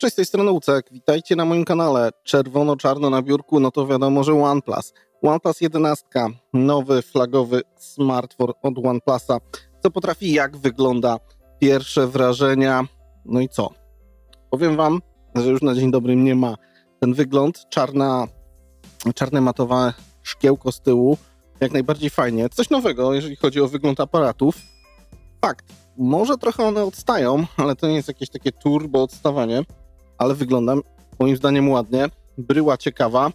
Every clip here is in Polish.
Cześć, z tej strony Ucek, witajcie na moim kanale. Czerwono-czarno na biurku, no to wiadomo, że OnePlus. OnePlus 11, nowy flagowy smartfon od OnePlusa. Co potrafi, jak wygląda, pierwsze wrażenia, no i co? Powiem wam, że już na dzień dobry nie ma ten wygląd, czarne matowe szkiełko z tyłu, jak najbardziej fajnie. Coś nowego, jeżeli chodzi o wygląd aparatów. Fakt, może trochę one odstają, ale to nie jest jakieś takie turbo odstawanie, ale wygląda moim zdaniem ładnie. Bryła ciekawa.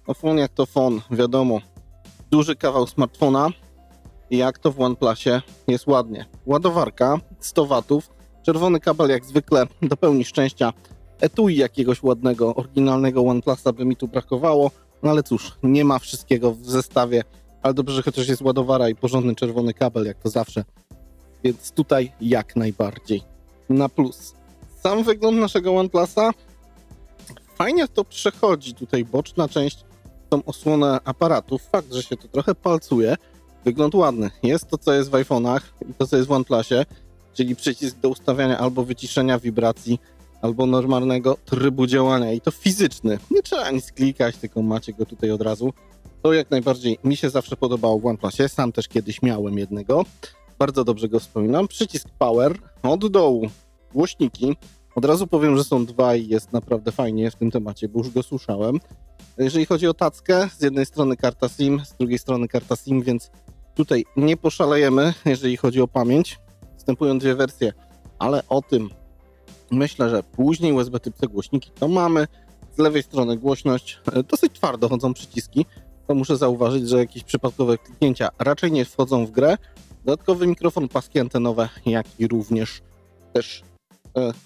No fon jak to fon, wiadomo. Duży kawał smartfona. I jak to w OnePlusie jest ładnie. Ładowarka 100 watów. Czerwony kabel jak zwykle do pełni szczęścia. Etui jakiegoś ładnego, oryginalnego OnePlusa by mi tu brakowało. No ale cóż, nie ma wszystkiego w zestawie. Ale dobrze, że chociaż jest ładowara i porządny czerwony kabel, jak to zawsze. Więc tutaj jak najbardziej na plus. Sam wygląd naszego OnePlusa fajnie to przechodzi. Tutaj boczna część, tą osłonę aparatów. Fakt, że się to trochę palcuje. Wygląd ładny. Jest to, co jest w iPhone'ach i to, co jest w OnePlusie, czyli przycisk do ustawiania albo wyciszenia wibracji, albo normalnego trybu działania. I to fizyczny. Nie trzeba nic klikać, tylko macie go tutaj od razu. To jak najbardziej mi się zawsze podobało w OnePlusie. Sam też kiedyś miałem jednego. Bardzo dobrze go wspominam. Przycisk Power. Od dołu głośniki. Od razu powiem, że są dwa i jest naprawdę fajnie w tym temacie, bo już go słyszałem. Jeżeli chodzi o tackę, z jednej strony karta SIM, z drugiej strony karta SIM, więc tutaj nie poszalejemy, jeżeli chodzi o pamięć. Występują dwie wersje, ale o tym myślę, że później. USB Typ-C głośniki to mamy. Z lewej strony głośność. Dosyć twardo chodzą przyciski. To muszę zauważyć, że jakieś przypadkowe kliknięcia raczej nie wchodzą w grę. Dodatkowy mikrofon, paski antenowe, jak i również też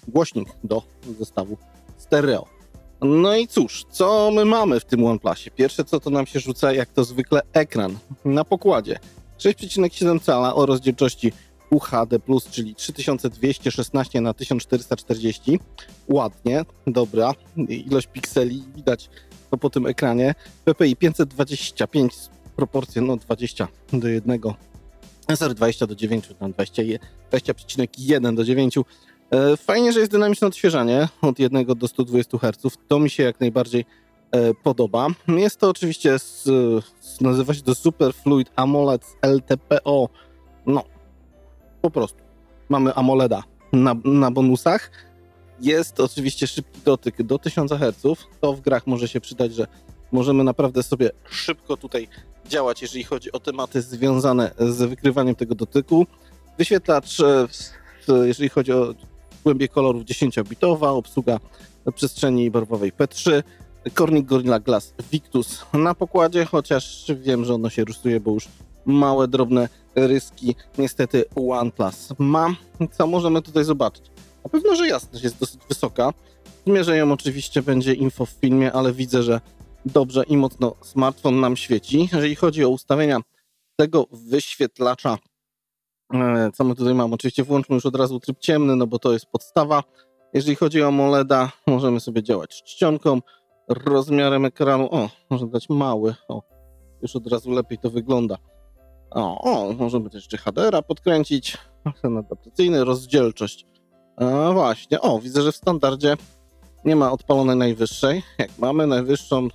głośnik do zestawu stereo. No i cóż, co my mamy w tym OnePlusie? Pierwsze, co to nam się rzuca, jak to zwykle, ekran na pokładzie. 6,7 cala o rozdzielczości UHD+, czyli 3216 na 1440. Ładnie, dobra. Ilość pikseli widać to po tym ekranie. PPI 525, proporcje no 20 do 1. 20 do 9, tam 20,1 do 9. Fajnie, że jest dynamiczne odświeżanie od 1 do 120 Hz. To mi się jak najbardziej podoba. Jest to oczywiście, nazywa się to Super Fluid AMOLED LTPO. No, po prostu. Mamy AMOLEDa na bonusach. Jest oczywiście szybki dotyk do 1000 Hz. To w grach może się przydać, że możemy naprawdę sobie szybko tutaj działać, jeżeli chodzi o tematy związane z wykrywaniem tego dotyku. Wyświetlacz, jeżeli chodzi o głębię kolorów 10-bitowa, obsługa przestrzeni barwowej P3, Corning Gorilla Glass Victus na pokładzie, chociaż wiem, że ono się rysuje, bo już małe, drobne ryski niestety OnePlus ma. Co możemy tutaj zobaczyć? Na pewno, że jasność jest dosyć wysoka. Zmierzę ją oczywiście, będzie info w filmie, ale widzę, że dobrze i mocno smartfon nam świeci. Jeżeli chodzi o ustawienia tego wyświetlacza, co my tutaj mamy? Oczywiście włączmy już od razu tryb ciemny, no bo to jest podstawa. Jeżeli chodzi o AMOLEDa, możemy sobie działać czcionką, rozmiarem ekranu. O, można dać mały. O, już od razu lepiej to wygląda. Możemy też jeszcze HDR-a podkręcić. Ten adaptacyjny, rozdzielczość. Właśnie, widzę, że w standardzie nie ma odpalonej najwyższej. Jak mamy najwyższą,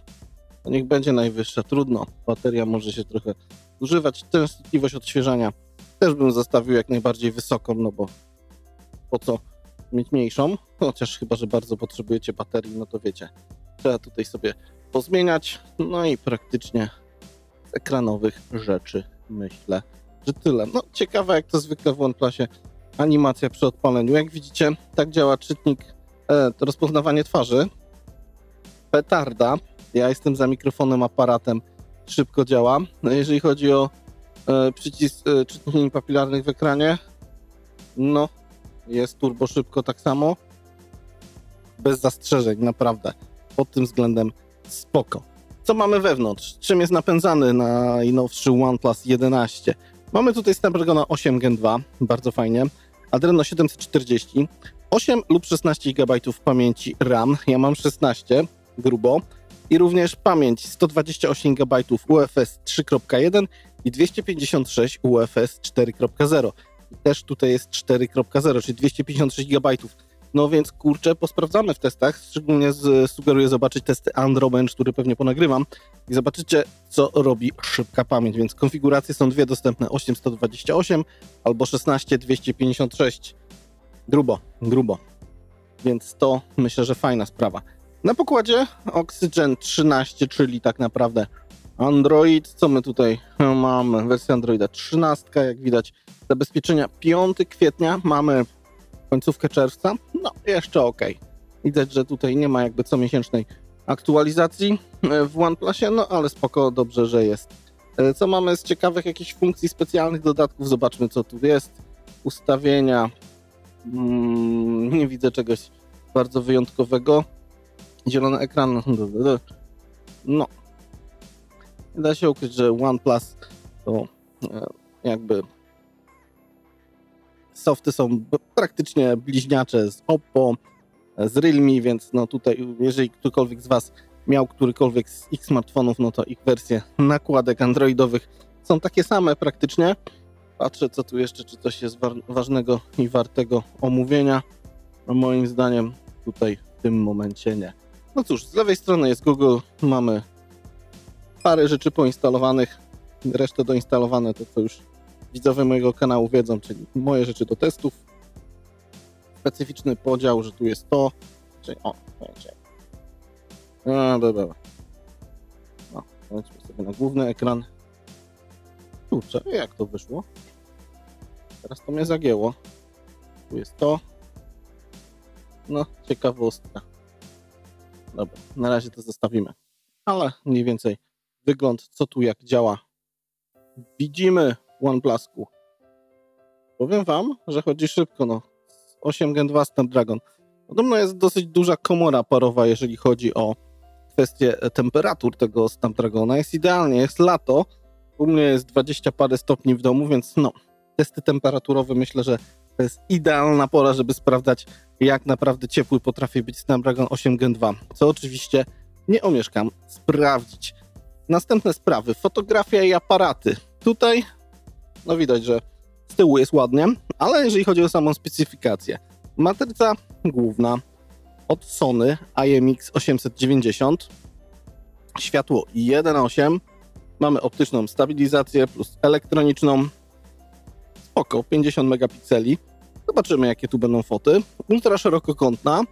to niech będzie najwyższa. Trudno, bateria może się trochę zużywać. Częstotliwość odświeżania też bym zostawił jak najbardziej wysoką, no bo po co mieć mniejszą? Chociaż chyba, że bardzo potrzebujecie baterii, no to wiecie, trzeba tutaj sobie pozmieniać. No i praktycznie z ekranowych rzeczy myślę, że tyle. No ciekawe, jak to zwykle w OnePlusie animacja przy odpaleniu. Jak widzicie, tak działa czytnik, to rozpoznawanie twarzy. Petarda. Ja jestem za mikrofonem, aparatem. Szybko działa. No, jeżeli chodzi o przycisk czytnik linii papilarnych w ekranie, no jest turbo szybko tak samo. Bez zastrzeżeń, naprawdę. Pod tym względem spoko. Co mamy wewnątrz? Czym jest napędzany najnowszy OnePlus 11? Mamy tutaj Snapdragona 8 Gen 2, bardzo fajnie. Adreno 740, 8 lub 16 GB pamięci RAM. Ja mam 16, grubo. I również pamięć 128 GB UFS 3.1 i 256 UFS 4.0. I też tutaj jest 4.0, czyli 256 GB No więc kurczę, posprawdzamy w testach, szczególnie sugeruję zobaczyć testy Androbench, który pewnie ponagrywam i zobaczycie, co robi szybka pamięć, więc konfiguracje są dwie dostępne, 8128 albo 16256. Grubo, więc to myślę, że fajna sprawa. Na pokładzie Oxygen 13, czyli tak naprawdę Android. Co my tutaj mamy? Wersja Androida 13, jak widać zabezpieczenia 5 kwietnia, mamy końcówkę czerwca, no jeszcze ok. Widać, że tutaj nie ma jakby comiesięcznej aktualizacji w OnePlusie, no ale spoko, dobrze, że jest. Co mamy z ciekawych jakichś funkcji specjalnych, dodatków? Zobaczmy, co tu jest. Ustawienia. Nie widzę czegoś bardzo wyjątkowego. Zielony ekran. No. Da się ukryć, że OnePlus to jakby softy są praktycznie bliźniacze z Oppo, z Realme, więc no tutaj, jeżeli ktokolwiek z Was miał którykolwiek z ich smartfonów, no to ich wersje nakładek androidowych są takie same praktycznie. Patrzę, co tu jeszcze, czy coś jest ważnego i wartego omówienia. No moim zdaniem tutaj w tym momencie nie. No cóż, z lewej strony jest Google, mamy parę rzeczy poinstalowanych, resztę doinstalowane, to co już widzowie mojego kanału wiedzą, czyli moje rzeczy do testów. Specyficzny podział, że tu jest to, czyli dobra. No, wejdźmy sobie na główny ekran. Kurczę, jak to wyszło? Teraz to mnie zagięło. Tu jest to. No, ciekawostka. Dobra, na razie to zostawimy. Ale mniej więcej wygląd, co tu jak działa, widzimy w OnePlusku. Powiem Wam, że chodzi szybko, no. 8 Gen 2 Snapdragon. Podobno jest dosyć duża komora parowa, jeżeli chodzi o kwestię temperatur tego Snapdragona. Jest idealnie, jest lato. U mnie jest 20 parę stopni w domu, więc no, testy temperaturowe myślę, że to jest idealna pora, żeby sprawdzać, jak naprawdę ciepły potrafi być Snapdragon 8 Gen 2. Co oczywiście nie omieszkam sprawdzić. Następne sprawy. Fotografia i aparaty. Tutaj no widać, że z tyłu jest ładnie, ale jeżeli chodzi o samą specyfikację. Matryca główna od Sony IMX 890. Światło 1.8. Mamy optyczną stabilizację plus elektroniczną. Spoko, 50 megapikseli. Zobaczymy, jakie tu będą foty. Ultra szerokokątna.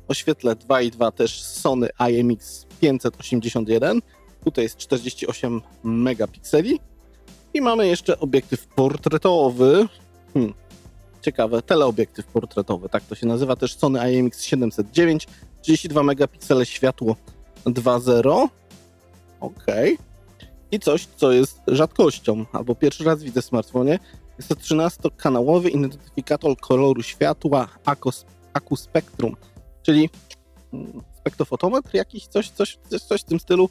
O świetle 2.2 też Sony IMX 581. Tutaj jest 48 megapikseli. I mamy jeszcze obiektyw portretowy. Ciekawe, teleobiektyw portretowy, tak to się nazywa. Też Sony IMX 709. 32 megapiksele, światło 2.0. Ok. I coś, co jest rzadkością, albo pierwszy raz widzę w smartfonie. Jest to 13-kanałowy identyfikator koloru światła Acuspectrum, czyli spektrofotometr jakiś, coś w tym stylu,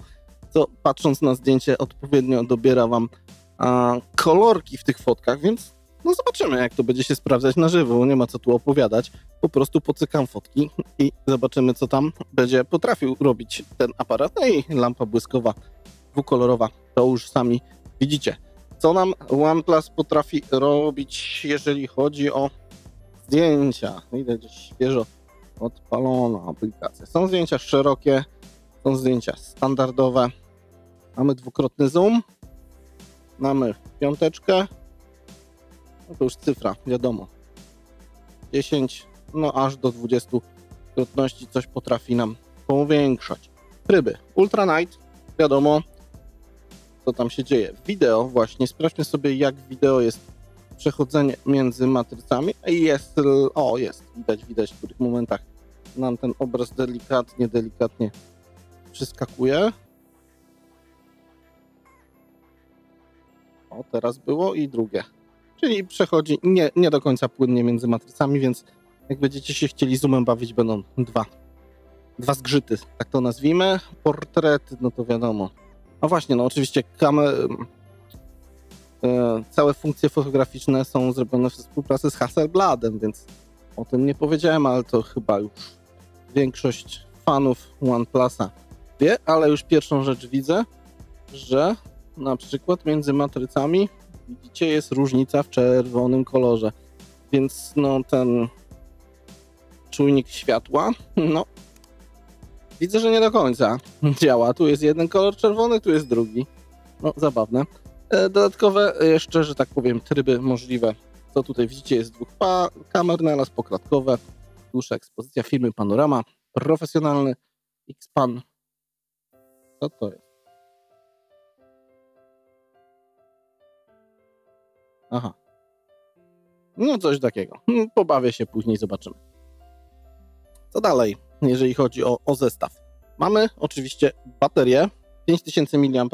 co patrząc na zdjęcie odpowiednio dobiera Wam kolorki w tych fotkach, więc no zobaczymy, jak to będzie się sprawdzać na żywo, nie ma co tu opowiadać, po prostu pocykam fotki i zobaczymy, co tam będzie potrafił robić ten aparat. No i lampa błyskowa, dwukolorowa, to już sami widzicie. Co nam OnePlus potrafi robić, jeżeli chodzi o zdjęcia? Widać, że świeżo odpalona aplikacja. Są zdjęcia szerokie, są zdjęcia standardowe. Mamy dwukrotny zoom, mamy piąteczkę, no to już cyfra, wiadomo. 10, no aż do 20 krotności coś potrafi nam powiększać. Tryby Ultra Night, wiadomo, co tam się dzieje. Wideo właśnie, sprawdźmy sobie, jak wideo jest przechodzenie między matrycami. I jest, widać w których momentach nam ten obraz delikatnie przyskakuje. O, teraz było i drugie. Czyli przechodzi nie do końca płynnie między matrycami, więc jak będziecie się chcieli zoomem bawić, będą dwa zgrzyty, tak to nazwijmy. Portrety, no to wiadomo. A właśnie, no oczywiście całe funkcje fotograficzne są zrobione w współpracy z Hasselbladem, więc o tym nie powiedziałem, ale to chyba już większość fanów OnePlusa wie, ale już pierwszą rzecz widzę, że na przykład między matrycami widzicie, jest różnica w czerwonym kolorze, więc no ten czujnik światła, no widzę, że nie do końca działa. Tu jest jeden kolor czerwony, tu jest drugi. No, zabawne. Dodatkowe jeszcze, że tak powiem, tryby możliwe. Co tutaj widzicie, jest dwóch kamer naraz poklatkowe, dłuższa ekspozycja firmy Panorama, profesjonalny X-Pan. Co to jest? Aha. No coś takiego. Pobawię się później, zobaczymy. Co dalej, jeżeli chodzi o zestaw? Mamy oczywiście baterię 5000 mAh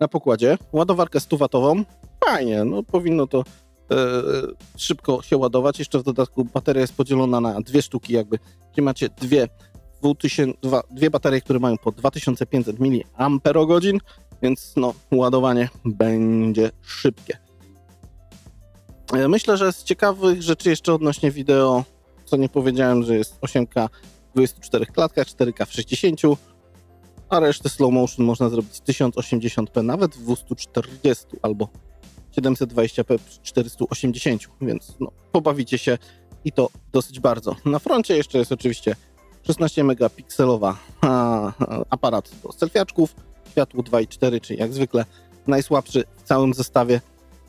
na pokładzie, ładowarkę 100W. Fajnie, no powinno to szybko się ładować. Jeszcze w dodatku bateria jest podzielona na dwie sztuki jakby. Czyli macie dwie baterie, które mają po 2500 mAh, więc no ładowanie będzie szybkie. Myślę, że z ciekawych rzeczy jeszcze odnośnie wideo, co nie powiedziałem, że jest 8K w 24 klatkach, 4K w 60, a resztę slow motion można zrobić 1080p nawet w 240 albo 720p przy 480, więc no, pobawicie się i to dosyć bardzo. Na froncie jeszcze jest oczywiście 16 megapikselowa aparat do selfiaczków, światło 2.4, czyli jak zwykle najsłabszy w całym zestawie.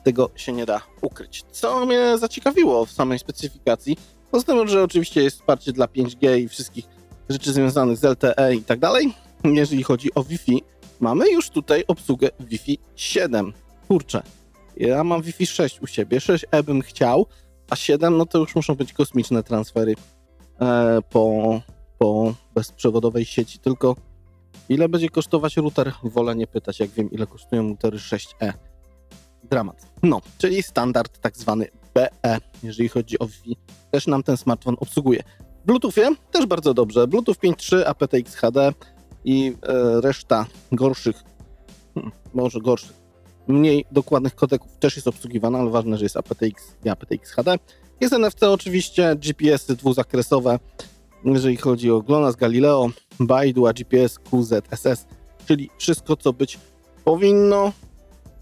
Tego się nie da ukryć. Co mnie zaciekawiło w samej specyfikacji, poza tym, że oczywiście jest wsparcie dla 5G i wszystkich rzeczy związanych z LTE i tak dalej, jeżeli chodzi o Wi-Fi, mamy już tutaj obsługę Wi-Fi 7. Kurczę, ja mam Wi-Fi 6 u siebie, 6E bym chciał, a 7 no to już muszą być kosmiczne transfery po bezprzewodowej sieci, tylko ile będzie kosztować router? Wolę nie pytać, jak wiem ile kosztują routery 6E. Dramat. No, czyli standard tak zwany BE, jeżeli chodzi o Wi-Fi, też nam ten smartfon obsługuje. W Bluetoothie też bardzo dobrze. Bluetooth 5.3, aptX HD i reszta gorszych, może gorszych, mniej dokładnych kodeków też jest obsługiwana, ale ważne, że jest aptX i aptX HD. Jest NFC oczywiście, GPS-y dwuzakresowe, jeżeli chodzi o GLONASS, Galileo, Baidu, a GPS, QZSS, czyli wszystko, co być powinno,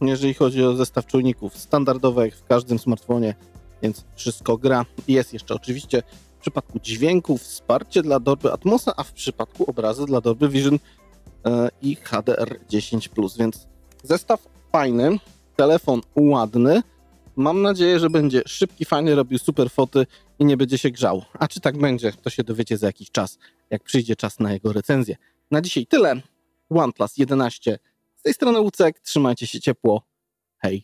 jeżeli chodzi o zestaw czujników, standardowe jak w każdym smartfonie, więc wszystko gra. Jest jeszcze oczywiście w przypadku dźwięku wsparcie dla Dolby Atmosa, a w przypadku obrazu dla Dolby Vision i HDR10+, więc zestaw fajny, telefon ładny. Mam nadzieję, że będzie szybki, fajny, robił super foty i nie będzie się grzał. A czy tak będzie, to się dowiecie za jakiś czas, jak przyjdzie czas na jego recenzję. Na dzisiaj tyle. OnePlus 11. Z tej strony Łucek, trzymajcie się ciepło. Hej.